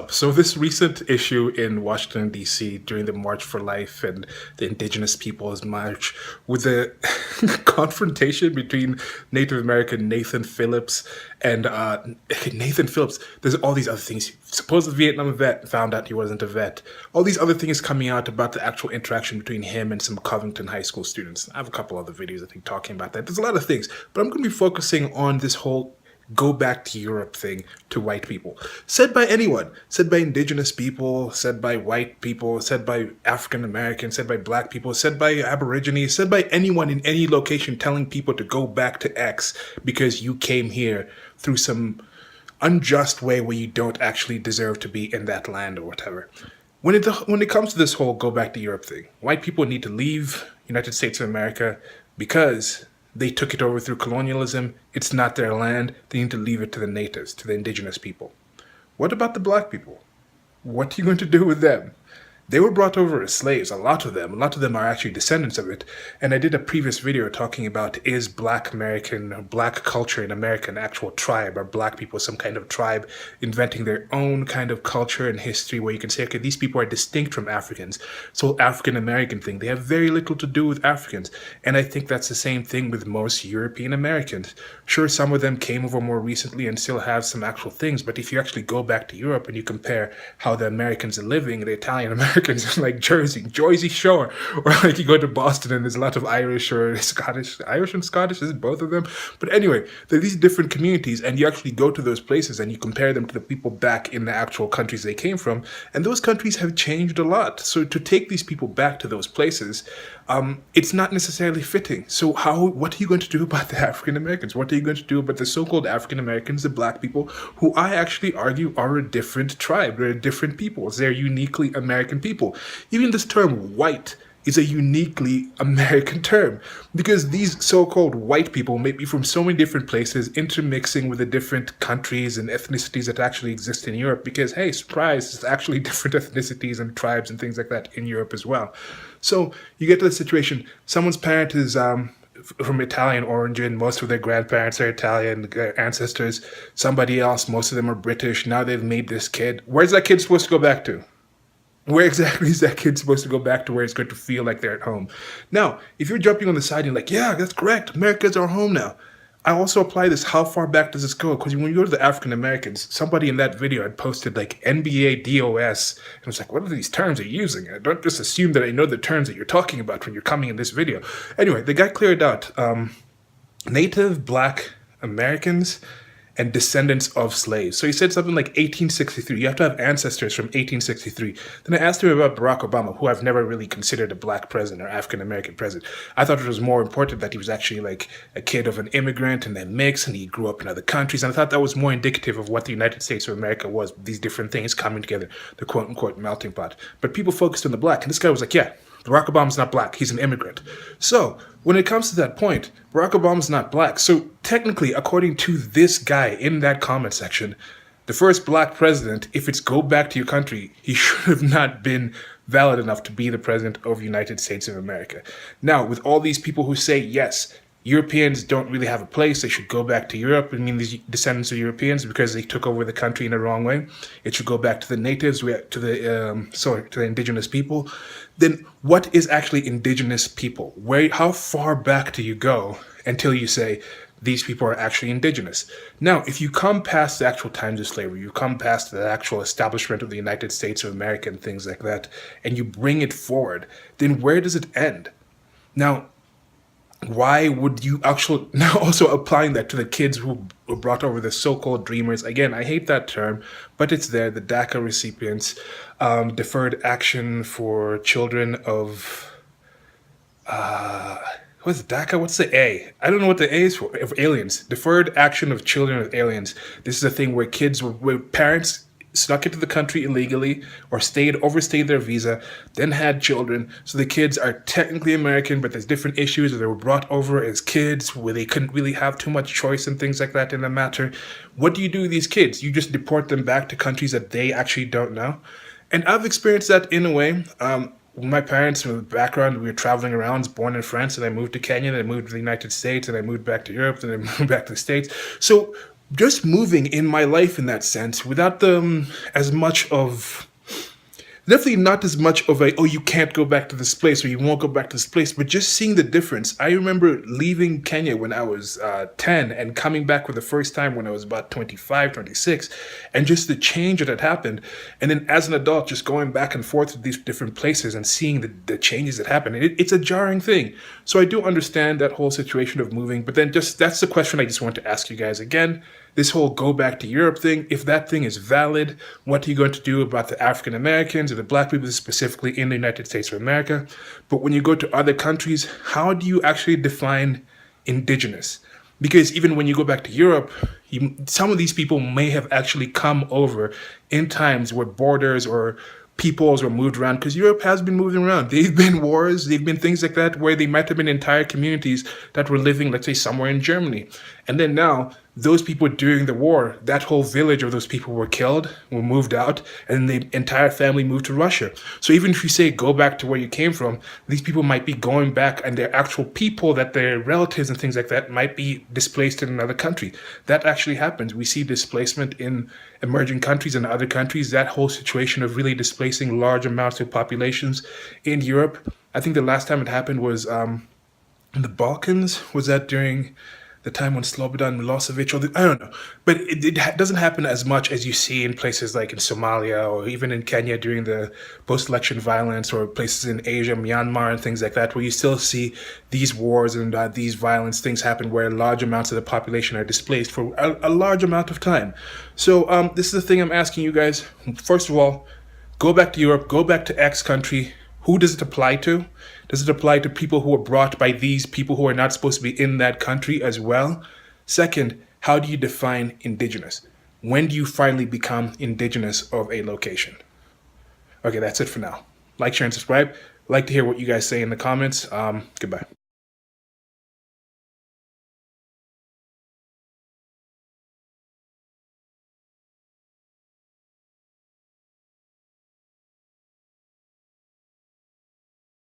So this recent issue in Washington D.C. during the March for Life and the Indigenous Peoples March, with the confrontation between Native American Nathan Phillips and Nathan Phillips. There's all these other things. Supposed Vietnam vet found out he wasn't a vet. All these other things coming out about the actual interaction between him and some Covington High School students. I have a couple other videos I think talking about that. There's a lot of things, but I'm going to be focusing on this whole go back to Europe thing to white people. Said by anyone, said by indigenous people, said by white people, said by African Americans, said by black people, said by Aborigines, said by anyone in any location telling people to go back to X because you came here through some unjust way where you don't actually deserve to be in that land or whatever. When it comes to this whole go back to Europe thing, white people need to leave United States of America because they took it over through colonialism. It's not their land. They need to leave it to the natives, to the indigenous people. What about the black people? What are you going to do with them? They were brought over as slaves, a lot of them. A lot of them are actually descendants of it. And I did a previous video talking about is black American, or black culture in America an actual tribe? Are black people some kind of tribe inventing their own kind of culture and history where you can say, okay, these people are distinct from Africans. So African American thing, they have very little to do with Africans. And I think that's the same thing with most European Americans. Sure, some of them came over more recently and still have some actual things, but if you actually go back to Europe and you compare how the Americans are living, the Italian Americans like Jersey Shore, or like you go to Boston and there's a lot of Irish or Scottish, Irish and Scottish, is it both of them? But anyway, there are these different communities, and you actually go to those places and you compare them to the people back in the actual countries they came from, and those countries have changed a lot. So to take these people back to those places, it's not necessarily fitting. So what are you going to do about the African Americans? What are you going to do about the so-called African Americans, the black people, who I actually argue are a different tribe, they're different peoples, they're uniquely American people. Even this term white is a uniquely American term because these so-called white people may be from so many different places intermixing with the different countries and ethnicities that actually exist in Europe because, hey, surprise, there's actually different ethnicities and tribes and things like that in Europe as well. So you get to the situation, someone's parent is from Italian origin, most of their grandparents are Italian, their ancestors, somebody else, most of them are British, now they've made this kid. Where's that kid supposed to go back to? Where exactly is that kid supposed to go back to where it's going to feel like they're at home? Now, if you're jumping on the side and you're like, yeah, that's correct, America's our home now. I also apply this, how far back does this go? Because when you go to the African Americans, somebody in that video had posted like NBA DOS. And I was like, what are these terms you're using? I don't just assume that I know the terms that you're talking about when you're coming in this video. Anyway, the guy cleared out Native Black Americans and descendants of slaves. So he said something like 1863. You have to have ancestors from 1863. Then I asked him about Barack Obama, who I've never really considered a black president or African American president. I thought it was more important that he was actually like a kid of an immigrant and then mixed and he grew up in other countries. And I thought that was more indicative of what the United States of America was, these different things coming together, the quote unquote melting pot. But people focused on the black. And this guy was like, yeah, Barack Obama's not black. He's an immigrant. So when it comes to that point, Barack Obama's not black. So technically, according to this guy in that comment section, the first black president, if it's go back to your country, he should have not been valid enough to be the president of the United States of America. Now, with all these people who say, yes, Europeans don't really have a place, they should go back to Europe, I mean, these descendants of Europeans, because they took over the country in the wrong way, it should go back to the natives, to the indigenous people. Then what is actually indigenous people? How far back do you go until you say these people are actually indigenous? Now, if you come past the actual times of slavery, you come past the actual establishment of the United States of America and things like that, and you bring it forward, then where does it end? Now, why would you actually now also applying that to the kids who were brought over, the so-called dreamers? Again, I hate that term, but it's there. The DACA recipients, deferred action for children of what's DACA? What's the A? I don't know what the A is for. Of aliens, deferred action of children of aliens. This is a thing where where parents snuck into the country illegally or overstayed their visa, then had children. So the kids are technically American, but there's different issues where they were brought over as kids where they couldn't really have too much choice and things like that in the matter. What do you do with these kids? You just deport them back to countries that they actually don't know. And I've experienced that in a way. My parents, from the background, we were traveling around. I was born in France, and I moved to Kenya, then I moved to the United States, and I moved back to Europe, then I moved back to the States. So just moving in my life in that sense without the as much of definitely not as much of a, oh, you can't go back to this place or you won't go back to this place, but just seeing the difference. I remember leaving Kenya when I was 10 and coming back for the first time when I was about 25, 26, and just the change that had happened. And then as an adult, just going back and forth to these different places and seeing the changes that happen. It's a jarring thing. So I do understand that whole situation of moving, but then just that's the question I just want to ask you guys again. This whole go back to Europe thing, if that thing is valid, what are you going to do about the African Americans or the black people specifically in the United States of America? But when you go to other countries, how do you actually define indigenous? Because even when you go back to Europe, some of these people may have actually come over in times where borders or peoples were moved around, because Europe has been moving around. They've been wars, they've been things like that where they might have been entire communities that were living, let's say, somewhere in Germany. And then now, those people during the war, that whole village of those people were killed, were moved out, and the entire family moved to Russia. So even if you say go back to where you came from, these people might be going back, and their actual people, that their relatives and things like that might be displaced in another country. That actually happens. We see displacement in emerging countries and other countries. That whole situation of really displacing large amounts of populations in Europe. I think the last time it happened was in the Balkans. Was that during the time when Slobodan Milosevic, I don't know, but it doesn't happen as much as you see in places like in Somalia or even in Kenya during the post-election violence, or places in Asia, Myanmar and things like that, where you still see these wars and these violence things happen where large amounts of the population are displaced for a large amount of time. So this is the thing I'm asking you guys. First of all, go back to Europe, go back to X country. Who does it apply to? Does it apply to people who are brought by these people who are not supposed to be in that country as well? Second, how do you define indigenous? When do you finally become indigenous of a location? Okay, that's it for now. Like, share, and subscribe. Like to hear what you guys say in the comments. Goodbye.